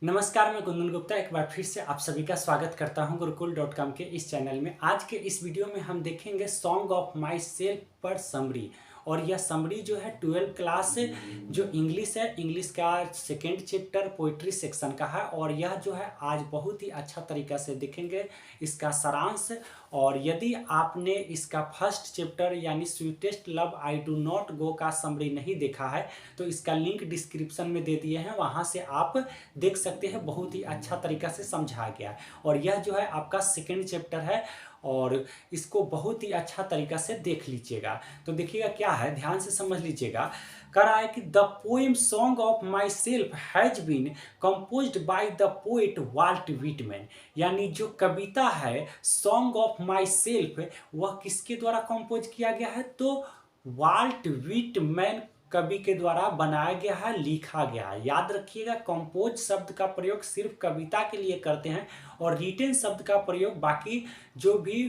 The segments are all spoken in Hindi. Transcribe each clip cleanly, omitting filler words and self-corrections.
नमस्कार, मैं कुंदन गुप्ता एक बार फिर से आप सभी का स्वागत करता हूं गुरुकुल.com के इस चैनल में। आज के इस वीडियो में हम देखेंगे सॉन्ग ऑफ माई सेल्फ पर समरी। और यह समरी जो है 12th क्लास जो इंग्लिश है, इंग्लिश का सेकेंड चैप्टर पोइट्री सेक्शन का है। और यह जो है आज बहुत ही अच्छा तरीका से देखेंगे इसका सारांश। और यदि आपने इसका फर्स्ट चैप्टर यानी sweetest love I do not go का समरी नहीं देखा है तो इसका लिंक डिस्क्रिप्शन में दे दिए हैं, वहाँ से आप देख सकते हैं। बहुत ही अच्छा तरीका से समझा गया है। और यह जो है आपका सेकेंड चैप्टर है और इसको बहुत ही अच्छा तरीका से देख लीजिएगा। तो देखिएगा क्या है, ध्यान से समझ लीजिएगा। कह रहा है कि the poem song of myself has been composed by the poet Walt Whitman. यानी जो कविता है सॉन्ग ऑफ माई सेल्फ वह किसके द्वारा कंपोज किया गया है, तो वाल्ट व्हिटमैन कवि के द्वारा बनाया गया है, लिखा गया है। याद रखिएगा, कंपोज शब्द का प्रयोग सिर्फ कविता के लिए करते हैं और रिटन शब्द का प्रयोग बाकी जो भी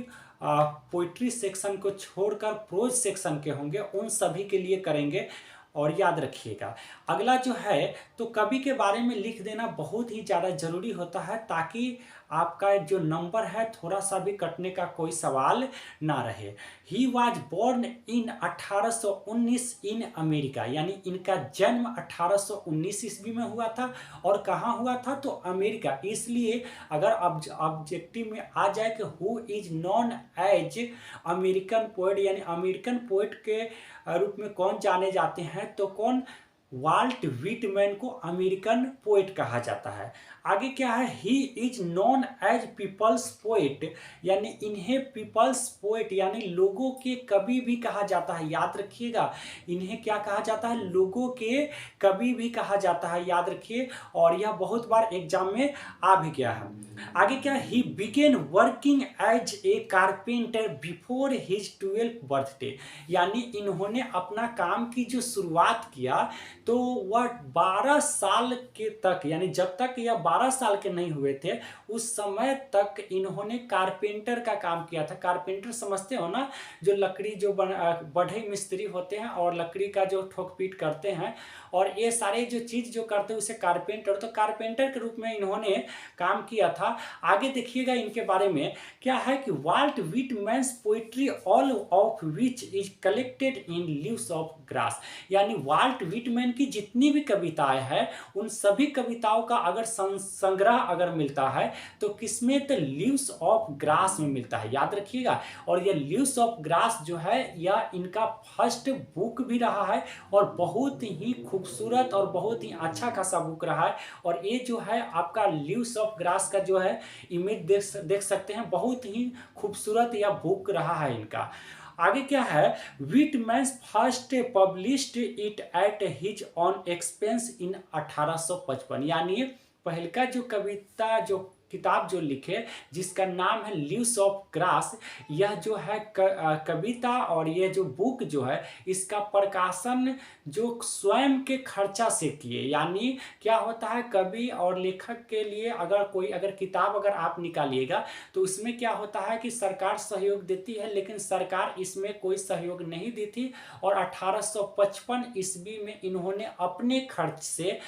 पोइट्री सेक्शन को छोड़कर प्रोज सेक्शन के होंगे उन सभी के लिए करेंगे। और याद रखिएगा अगला जो है, तो कवि के बारे में लिख देना बहुत ही ज़्यादा ज़रूरी होता है ताकि आपका जो नंबर है थोड़ा सा भी कटने का कोई सवाल ना रहे। He was born in 1819 in America. यानी इनका जन्म 1819 ईस्वी में हुआ था। और कहाँ हुआ था, तो अमेरिका। इसलिए अगर ऑब्जेक्टिव में आ जाए कि who is known as American poet, यानी अमेरिकन पोएट के रूप में कौन जाने जाते हैं, तो कौन, वाल्ट व्हिटमैन को अमेरिकन पोएट कहा जाता है। आगे क्या है, he is known as people's poet. यानी इन्हें पीपल्स पोएट यानी लोगों के कवि भी कहा जाता है। याद रखिएगा, इन्हें क्या कहा जाता है, लोगों के कवि भी कहा जाता है। याद रखिए, और यह बहुत बार एग्जाम में आ भी गया है। आगे क्या, he began working as a carpenter before his 12th birthday. यानी इन्होंने अपना काम की जो शुरुआत किया तो वह 12 साल के तक, यानी जब तक यह 12 साल के नहीं हुए थे उस समय तक इन्होंने कारपेंटर का काम किया था। कारपेंटर समझते हो ना, जो लकड़ी जो बढ़ई मिस्त्री होते हैं और लकड़ी का जो ठोक पीट करते हैं और ये सारे जो चीज़ जो करते हैं उसे कारपेंटर, तो कारपेंटर के रूप में इन्होंने काम किया था। आगे देखिएगा इनके बारे में क्या है कि Walt Whitman's poetry all of which is collected in Leaves of Grass. यानी वाल्ट व्हिटमैन की जितनी भी कविताएं हैं उन सभी कविताओं का अगर संग्रह अगर मिलता है तो किसमें, तो लीव्स ऑफ ग्रास में मिलता है। याद रखिएगा, और यह लीव्स ऑफ ग्रास जो है यह इनका फर्स्ट बुक भी रहा है और बहुत ही खूबसूरत और बहुत ही अच्छा खासा बुक रहा है। और ये जो है आपका लीव्स ऑफ ग्रास का जो है इमेज देख सकते हैं, बहुत ही खूबसूरत यह बुक रहा है इनका। आगे क्या है, Whitman first published it at his on expense इन 1855। यानी पहल का जो कविता जो किताब जो लिखे जिसका नाम है लीव्स ऑफ ग्रास, यह जो है कविता और ये जो बुक जो है इसका प्रकाशन जो स्वयं के खर्चा से किए। यानी क्या होता है, कवि और लेखक के लिए अगर किताब अगर आप निकालिएगा तो उसमें क्या होता है कि सरकार सहयोग देती है, लेकिन सरकार इसमें कोई सहयोग नहीं दी थी। और 1855 ईस्वी में इन्होंने अपने खर्च से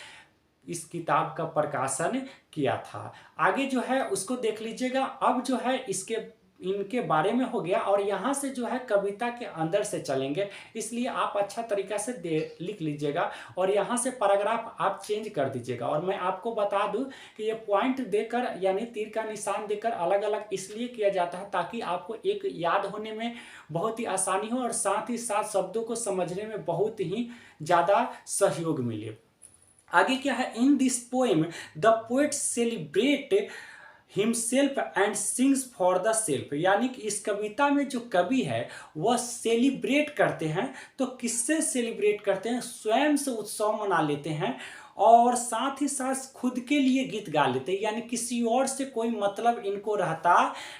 इस किताब का प्रकाशन किया था। आगे जो है उसको देख लीजिएगा। अब जो है इनके बारे में हो गया और यहाँ से जो है कविता के अंदर से चलेंगे, इसलिए आप अच्छा तरीका से लिख लीजिएगा और यहाँ से पैराग्राफ आप चेंज कर दीजिएगा। और मैं आपको बता दूं कि ये पॉइंट देकर यानी तीर का निशान देकर अलग अलग इसलिए किया जाता है ताकि आपको एक याद होने में बहुत ही आसानी हो और साथ ही साथ शब्दों को समझने में बहुत ही ज़्यादा सहयोग मिले। आगे क्या है, in this poem the poet celebrate himself and sings for the self. यानी कि इस कविता में जो कवि है वह सेलिब्रेट करते हैं। तो किससे सेलिब्रेट करते हैं, स्वयं से उत्सव मना लेते हैं और साथ ही साथ खुद के लिए गीत गा लेते हैं। यानी किसी और से कोई मतलब इनको रहता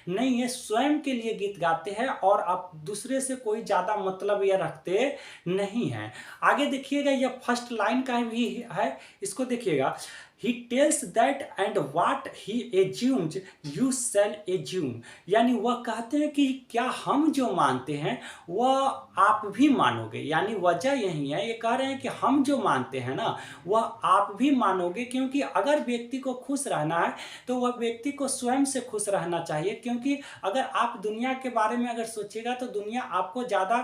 नहीं है, स्वयं के लिए गीत गाते हैं और आप दूसरे से कोई ज़्यादा मतलब यह रखते नहीं हैं। आगे देखिएगा, यह फर्स्ट लाइन का भी है, इसको देखिएगा। He tells that and what he assumes you shall assume। यानी वह कहते हैं कि क्या हम जो मानते हैं वह आप भी मानोगे। यानी वजह यही है, ये कह रहे हैं कि हम जो मानते हैं ना वह आप भी मानोगे, क्योंकि अगर व्यक्ति को खुश रहना है तो वह व्यक्ति को स्वयं से खुश रहना चाहिए। क्योंकि अगर आप दुनिया के बारे में अगर सोचिएगा तो दुनिया आपको ज़्यादा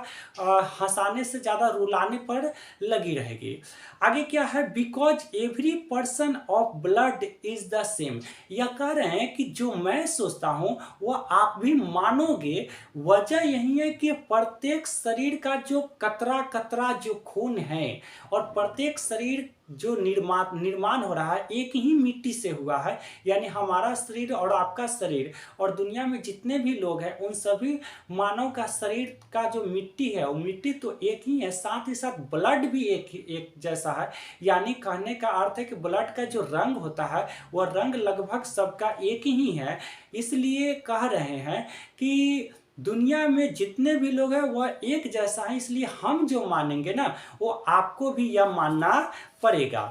हंसाने से ज़्यादा रुलाने पर लगी रहेगी। आगे क्या है, because every person of blood is the same. यह कह रहे हैं कि जो मैं सोचता हूँ वह आप भी मानोगे। वजह यही है कि प्रत्येक शरीर का जो कतरा कतरा जो खून है और प्रत्येक शरीर जो निर्माण हो रहा है एक ही मिट्टी से हुआ है। यानी हमारा शरीर और आपका शरीर और दुनिया में जितने भी लोग हैं उन सभी मानव का शरीर का जो मिट्टी है वो मिट्टी तो एक ही है, साथ ही साथ ब्लड भी एक जैसा है। यानी कहने का अर्थ है कि ब्लड का जो रंग होता है वह रंग लगभग सबका एक ही है। इसलिए कह रहे हैं कि दुनिया में जितने भी लोग हैं वह एक जैसा है, इसलिए हम जो मानेंगे ना वो आपको भी यह मानना पड़ेगा।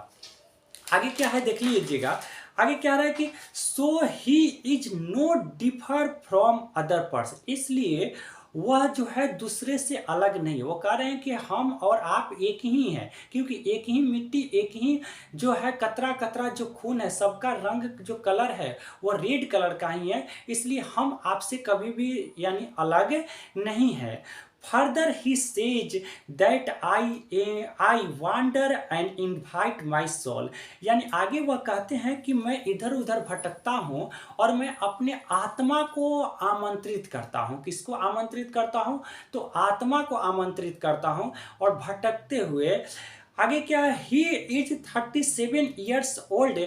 आगे क्या है देख लीजिएगा, आगे क्या रहा है कि so he is no differ from other person. इसलिए वह जो है दूसरे से अलग नहीं है। वो कह रहे हैं कि हम और आप एक ही हैं, क्योंकि एक ही मिट्टी एक ही जो है कतरा कतरा जो खून है सबका रंग जो कलर है वो रेड कलर का ही है। इसलिए हम आपसे कभी भी यानी अलग नहीं है। Further he says that I wander and invite my soul। यानी आगे वह कहते हैं कि मैं इधर उधर भटकता हूँ और मैं अपने आत्मा को आमंत्रित करता हूँ। किसको आमंत्रित करता हूँ? तो आत्मा को आमंत्रित करता हूँ। और भटकते हुए आगे क्या है, he is 37 years old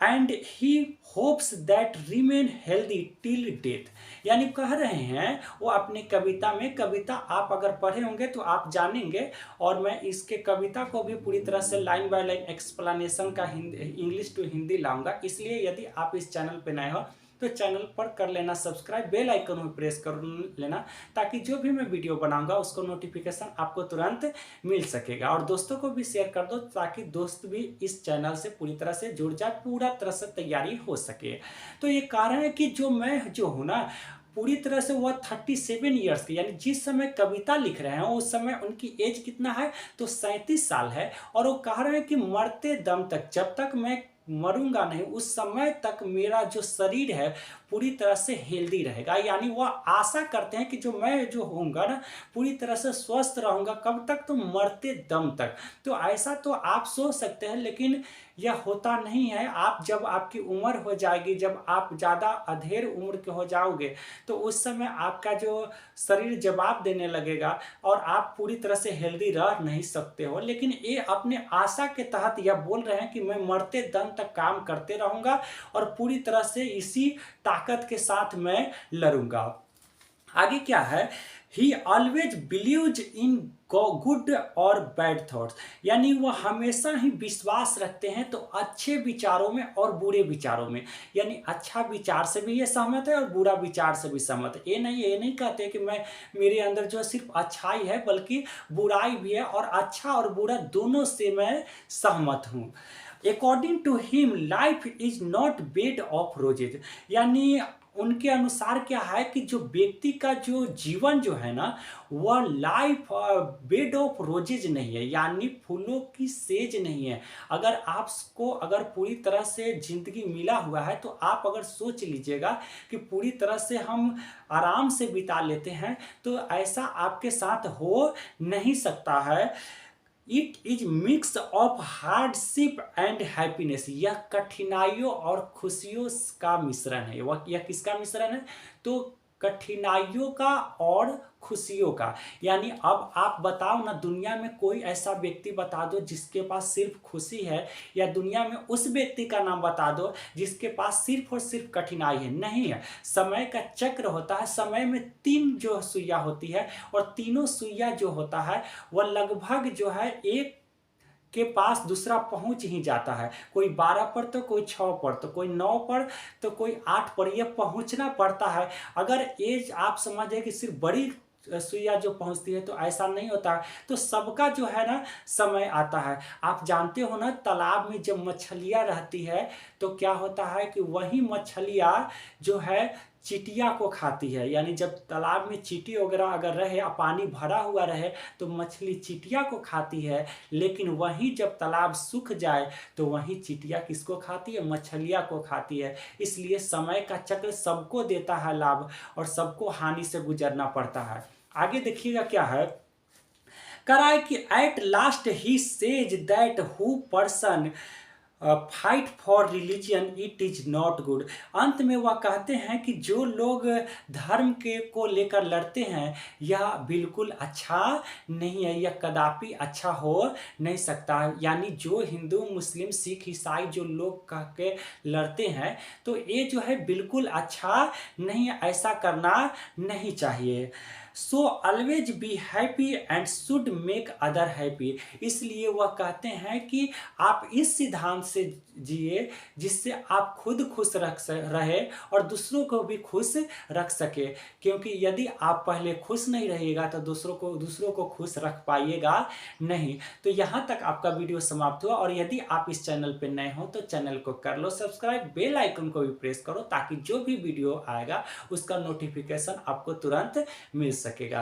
and he hopes that remain healthy till death. यानी कह रहे हैं वो अपने कविता में, कविता आप अगर पढ़े होंगे तो आप जानेंगे। और मैं इसके कविता को भी पूरी तरह से लाइन बाय लाइन एक्सप्लेनेशन का इंग्लिश टू हिंदी लाऊंगा। इसलिए यदि आप इस चैनल पे नए हो तो चैनल पर कर लेना सब्सक्राइब, बेल आइकन में प्रेस कर लेना, ताकि जो भी मैं वीडियो बनाऊंगा उसको नोटिफिकेशन आपको तुरंत मिल सकेगा। और दोस्तों को भी शेयर कर दो ताकि दोस्त भी इस चैनल से पूरी तरह से जुड़ जाए, पूरा तरह से तैयारी हो सके। तो ये कारण है कि जो मैं जो हूँ ना पूरी तरह से वह 37 ईयर्स की, यानी जिस समय कविता लिख रहे हैं उस समय उनकी एज कितना है तो 37 साल है। और वो कह रहे हैं कि मरते दम तक, जब तक मैं मरूंगा नहीं उस समय तक मेरा जो शरीर है पूरी तरह से हेल्दी रहेगा। यानी वह आशा करते हैं कि जो मैं जो होऊंगा ना पूरी तरह से स्वस्थ रहूंगा। कब तक? तो मरते दम तक। तो ऐसा तो आप सोच सकते हैं, लेकिन यह होता नहीं है। आप जब आपकी उम्र हो जाएगी, जब आप ज़्यादा अधेड़ उम्र के हो जाओगे तो उस समय आपका जो शरीर जवाब देने लगेगा और आप पूरी तरह से हेल्दी रह नहीं सकते हो। लेकिन ये अपने आशा के तहत यह बोल रहे हैं कि मैं मरते दम तक काम करते रहूंगा और पूरी तरह से इसी ताकत के साथ मैं लड़ूंगा। आगे क्या है, ही ऑलवेज बिलीव्स इन गुड और बैड थॉट्स। यानी वह हमेशा ही विश्वास रखते हैं तो अच्छे विचारों में और बुरे विचारों में। यानी अच्छा विचार से भी ये सहमत है और बुरा विचार से भी सहमत है। ये नहीं कहते कि मैं मेरे अंदर जो सिर्फ अच्छाई है, बल्कि बुराई भी है और अच्छा और बुरा दोनों से मैं सहमत हूँ। According to him life is not bed of roses. यानी उनके अनुसार क्या है कि जो व्यक्ति का जो जीवन जो है ना वह लाइफ बेड ऑफ रोजेज नहीं है, यानी फूलों की सेज नहीं है। अगर आपको अगर पूरी तरह से जिंदगी मिला हुआ है तो आप अगर सोच लीजिएगा कि पूरी तरह से हम आराम से बिता लेते हैं, तो ऐसा आपके साथ हो नहीं सकता है। It is mix of hardship and happiness. यह कठिनाइयों और खुशियों का मिश्रण है। यह किसका मिश्रण है? तो कठिनाइयों का और खुशियों का। यानी अब आप बताओ ना, दुनिया में कोई ऐसा व्यक्ति बता दो जिसके पास सिर्फ खुशी है, या दुनिया में उस व्यक्ति का नाम बता दो जिसके पास सिर्फ और सिर्फ कठिनाई है। नहीं है। समय का चक्र होता है, समय में 3 जो सुइया होती है और तीनों सुइया जो होता है वह लगभग जो है एक के पास दूसरा पहुंच ही जाता है। कोई 12 पर तो कोई 6 पर तो कोई 9 पर तो कोई 8 पर, यह पहुंचना पड़ता है। अगर एज आप समझे कि सिर्फ बड़ी सुइया जो पहुंचती है तो ऐसा नहीं होता है। तो सबका जो है ना समय आता है। आप जानते हो ना, तालाब में जब मछलियाँ रहती है तो क्या होता है कि वही मछलियाँ जो है चींटिया को खाती है। यानी जब तालाब में चींटी वगैरह अगर रहे और पानी भरा हुआ रहे तो मछली चींटिया को खाती है, लेकिन वहीं जब तालाब सूख जाए तो वहीं चींटिया किसको खाती है? मछलियाँ को खाती है। इसलिए समय का चक्र सबको देता है लाभ और सबको हानि से गुजरना पड़ता है। आगे देखिएगा क्या है, कराए कि at last he says that who person fight for religion it is not good. अंत में वह कहते हैं कि जो लोग धर्म के को लेकर लड़ते हैं यह बिल्कुल अच्छा नहीं है, यह कदापि अच्छा हो नहीं सकता। यानी जो हिंदू मुस्लिम सिख ईसाई जो लोग कह के लड़ते हैं तो ये जो है बिल्कुल अच्छा नहीं है, ऐसा करना नहीं चाहिए। So always be happy and should make other happy. इसलिए वह कहते हैं कि आप इस सिद्धांत से जिए जिससे आप खुद खुश रहे और दूसरों को भी खुश रख सके, क्योंकि यदि आप पहले खुश नहीं रहिएगा तो दूसरों को खुश रख पाइएगा नहीं। तो यहाँ तक आपका वीडियो समाप्त हुआ, और यदि आप इस चैनल पे नए हो तो चैनल को कर लो सब्सक्राइब, बेल आइकन को भी प्रेस करो ताकि जो भी वीडियो आएगा उसका नोटिफिकेशन आपको तुरंत मिल सकेगा।